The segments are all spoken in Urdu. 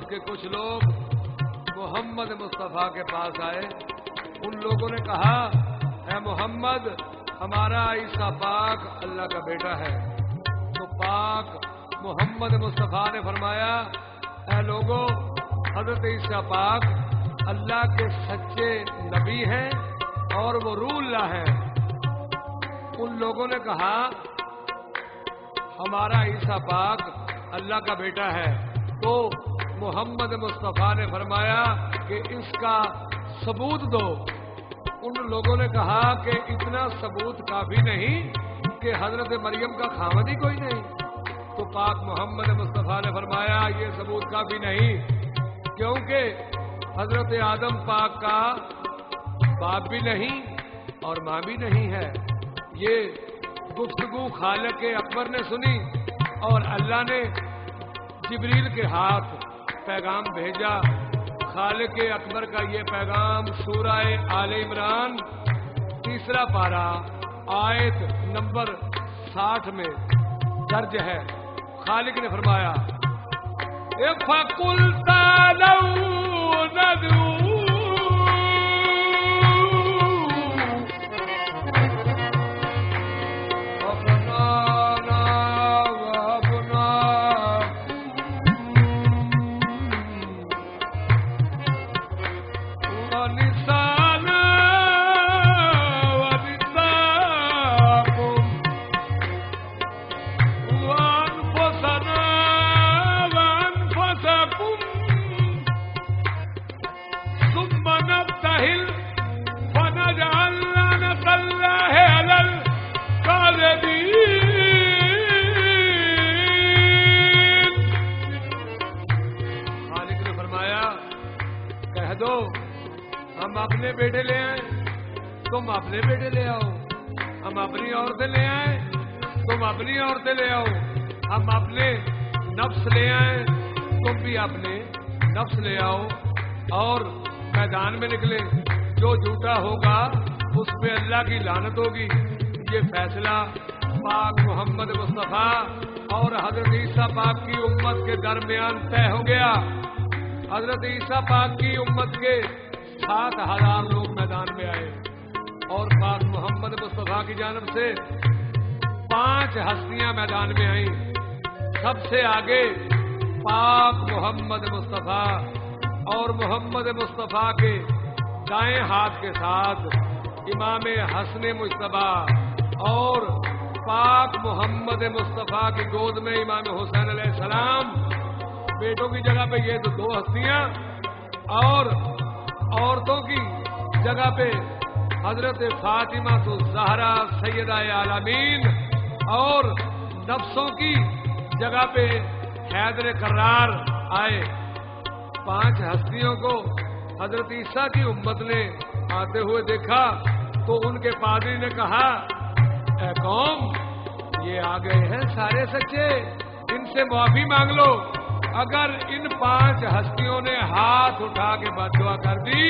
امت کے کچھ لوگ محمد مصطفیٰ کے پاس آئے. ان لوگوں نے کہا اے محمد ہمارا عیسیٰ پاک اللہ کا بیٹا ہے. تو پاک محمد مصطفیٰ نے فرمایا اے لوگوں حضرت عیسیٰ پاک اللہ کے سچے نبی ہیں اور وہ روح اللہ ہیں. ان لوگوں نے کہا ہمارا عیسیٰ پاک اللہ کا بیٹا ہے. تو محمد مصطفیٰ نے فرمایا کہ اس کا ثبوت دو. ان لوگوں نے کہا کہ اتنا ثبوت کافی نہیں کہ حضرت مریم کا خاوند ہی کوئی نہیں. تو پاک محمد مصطفیٰ نے فرمایا یہ ثبوت کافی نہیں کیونکہ حضرت آدم پاک کا باپ بھی نہیں اور ماں بھی نہیں ہے. یہ گفتگو خالق اکبر نے سنی اور اللہ نے جبریل کے ہاتھ پیغام بھیجا. خالق اکبر کا یہ پیغام سورہ آل عمران 3 پارہ آیت نمبر 60 میں درج ہے. خالق نے فرمایا فَقُلْ تَعَالَوْا نَدْعُو ہم اپنے بیٹے لے آئے تم اپنے بیٹے لے آؤ. ہم اپنی عورتیں لے آئے تم اپنی عورتیں لے آؤ. ہم اپنے نفس لے آئے تم بھی اپنے نفس لے آؤ اور میدان میں نکلے. جو جھوٹا ہوگا اس پہ اللہ کی لعنت ہوگی. یہ فیصلہ پاک محمد مصطفیٰ اور حضرت عیسیٰ پاک کی امت کے درمیان طے ہو گیا. حضرت عیسیٰ پاک کی امت کے 7,000 لوگ میدان میں آئے اور پاک محمد مصطفیٰ کی جانب سے 5 ہستیاں میدان میں آئیں. سب سے آگے پاک محمد مصطفیٰ اور محمد مصطفیٰ کے دائیں ہاتھ کے ساتھ امام حسن مجتبی اور پاک محمد مصطفیٰ کی گود میں امام حسین علیہ السلام. بیٹوں کی جگہ پہ یہ تو 2 ہستیاں اور عورتوں کی جگہ پہ حضرت فاطمہ الزہرا سیدہ عالمین اور نفسوں کی جگہ پہ حیدر کرار آئے. 5 ہستیوں کو حضرت عیسیٰ کی امت نے آتے ہوئے دیکھا تو ان کے پادری نے کہا اے قوم یہ آ گئے ہیں سارے سچے, ان سے معافی مانگ لو. اگر ان 5 ہستیوں نے ہاتھ اٹھا کے بد دعا کر دی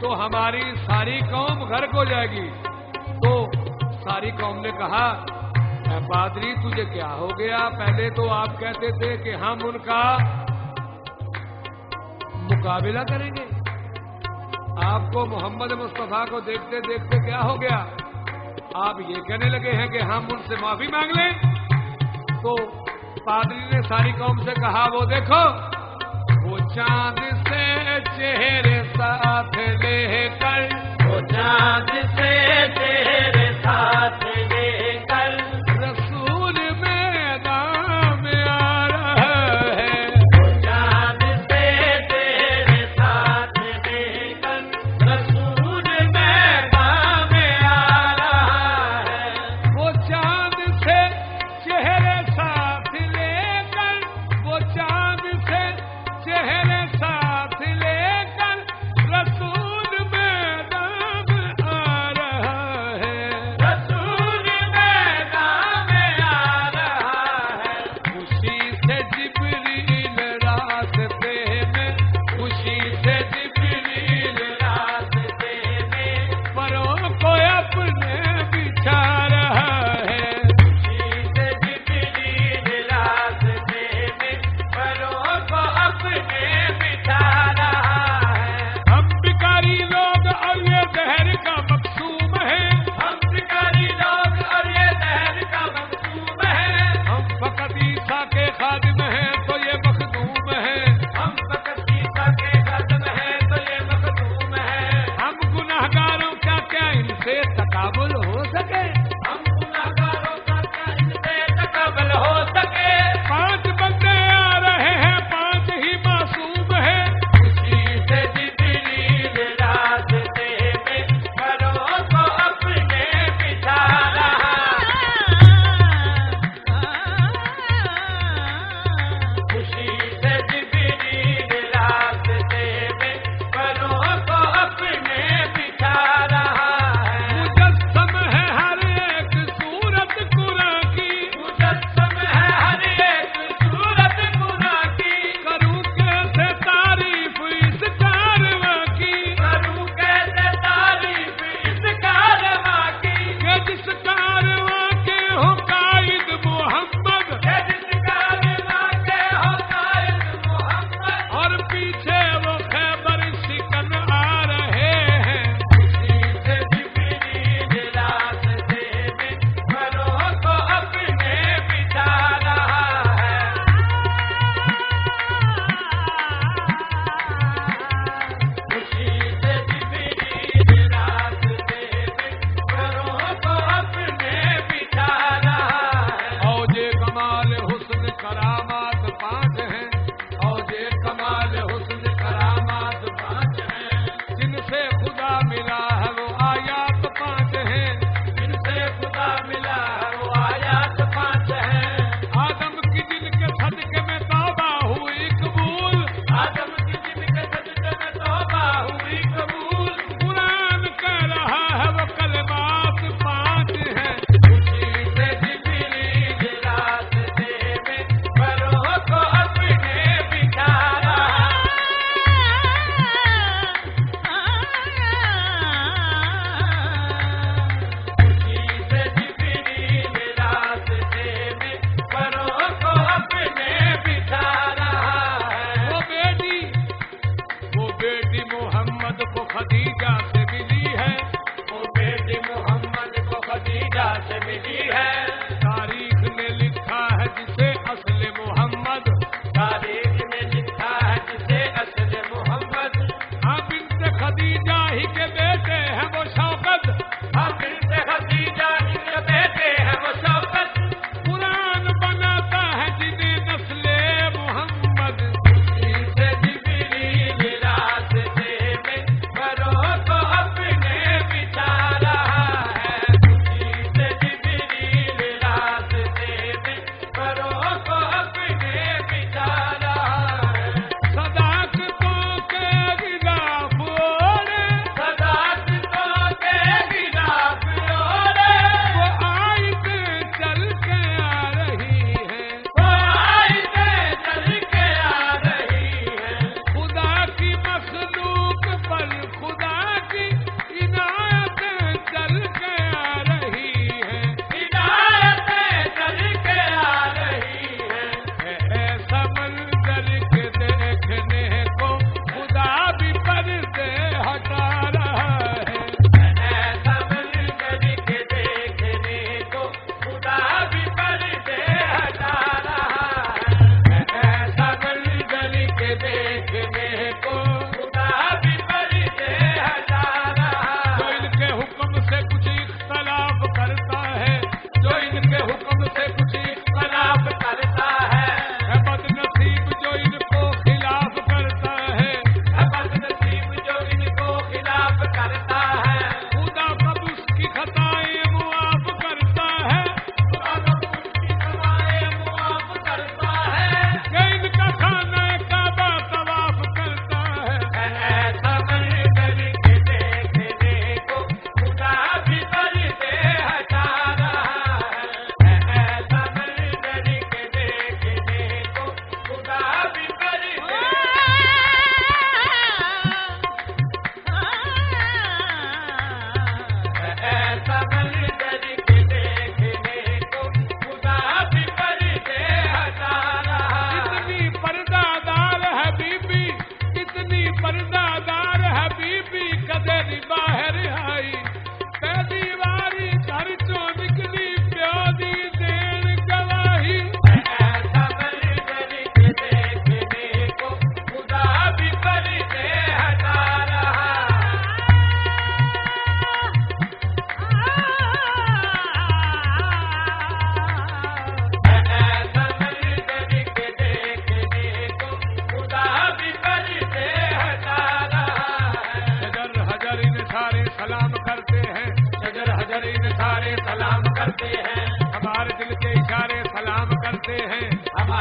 تو ہماری ساری قوم غرق ہو جائے گی. تو ساری قوم نے کہا اے پادری تجھے کیا ہو گیا؟ پہلے تو آپ کہتے تھے کہ ہم ان کا مقابلہ کریں گے. آپ کو محمد مصطفیٰ کو دیکھتے دیکھتے کیا ہو گیا؟ آپ یہ کہنے لگے ہیں کہ ہم ان سے معافی مانگ لیں. تو پادری نے ساری قوم سے کہا وہ دیکھو وہ چاند سے چہرے ساتھ لے کر, وہ چاند سے چہرے ساتھ لے کر رسول میدان میں آ رہا ہے. وہ چاند سے چہرے ساتھ لے کر رسول میدان میں آ رہا ہے. وہ چاند سے چہرے ساتھ لے کر, وہ چاند سے چہرے ساتھ لے کر رسول میدان میں آ رہا ہے. رسول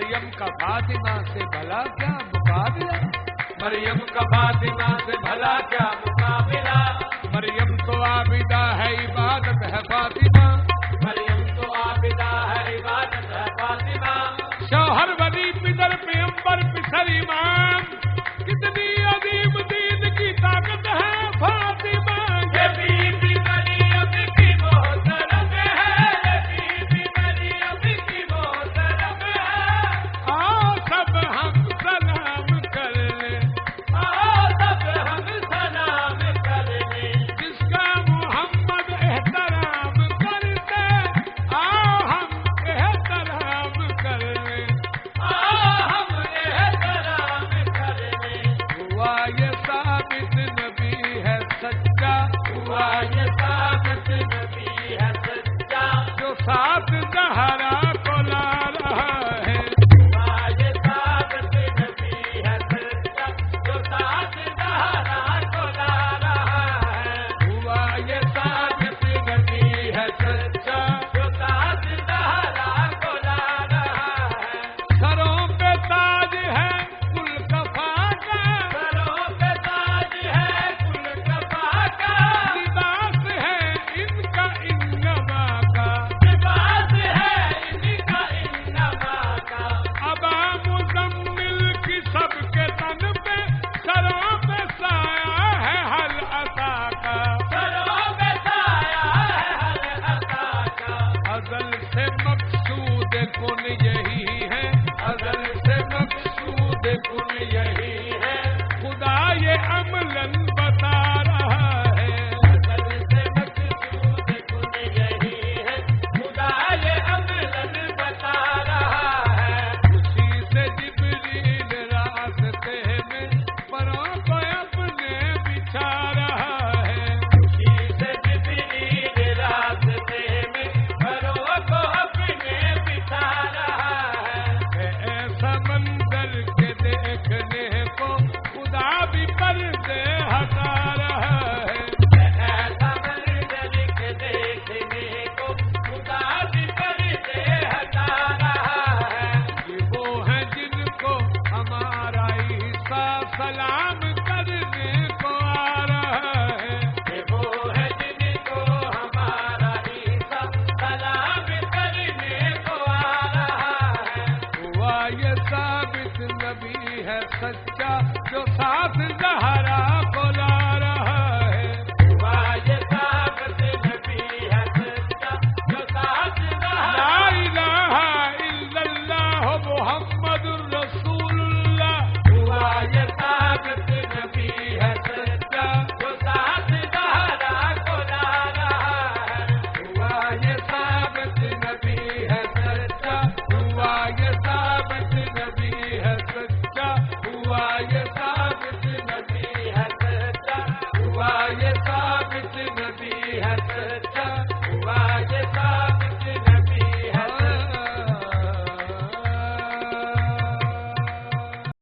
مریم کا فاطمہ سے بھلا کیا مقابلہ، مریم کا فاطمہ سے بھلا کیا مقابلہ، مریم تو عابدہ ہے عبادت ہے فاطمہ، مریم تو عابدہ ہے عبادت ہے فاطمہ، شوہر ولی پدر پیغمبر پسر امام، کتنی عظیم دین کی طاقت ہے فاطمہ، یہ بی بی مریم کی محترم ہے، یہ بی بی مریم کی محترم ہے، آؤ سب ہم سلام کر لیں، آؤ سب ہم سلام کر لیں، جس کا محمد احترام کرتے، آؤ ہم احترام کر لیں، آؤ ہم احترام کر لیں، ہوا یہ ثابت نبی ہے سچا، ہوا یہ ثابت نبی ہے سچا، جو ساتھ زہرا کو لا رہا ہے، ہوا یہ ثابت نبی ہے سچا، جو ساتھ زہرا کو لا رہا ہے، ہوا یہ ثابت نبی ہے سچا، جو ساتھ زہرا کو لا رہا ہے، سروں پہ تاج ہے کل کفا کا، سروں پہ تاج ہے کل کفا کا، لباس ہے ان کا انما کا، لباس ہے ان کا انما کا، ابا مزمل کی سب کے تن پہ، سروں پہ سایہ ہے ہر عطا کا، سروں پہ سایہ ہے ہر عطا کا، ازل سے مقصود کن یہی ہے، ازل سے مقصود کن یہی ہے، خدا یہ عملاً بتا رہا ہے، ازل سے مقصود کن یہی ہے، خدا یہ عملاً بتا رہا ہے، اسی سے جبریل راستے میں پروں کو اپنے بچھا رہا ہے، اسی سے جبریل راستے میں گھروں کو اپنے بچھا رہا ہے، ایسا منظر کے دیکھنے کو خدا بھی پردے ہٹا رہا ہے، ایسا منظر کے دیکھنے کو خدا بھی پردے ہٹا رہا ہے، یہ وہ ہیں جن کو ہمارا عیسیٰ سلام کرنے کو آ رہا ہے، یہ وہ ہے جن کو ہمارا عیسیٰ سلام کرنے کو آ رہا ہے، ہوا یہ ثابت نبی ہے سچا، جو ساتھ زہرا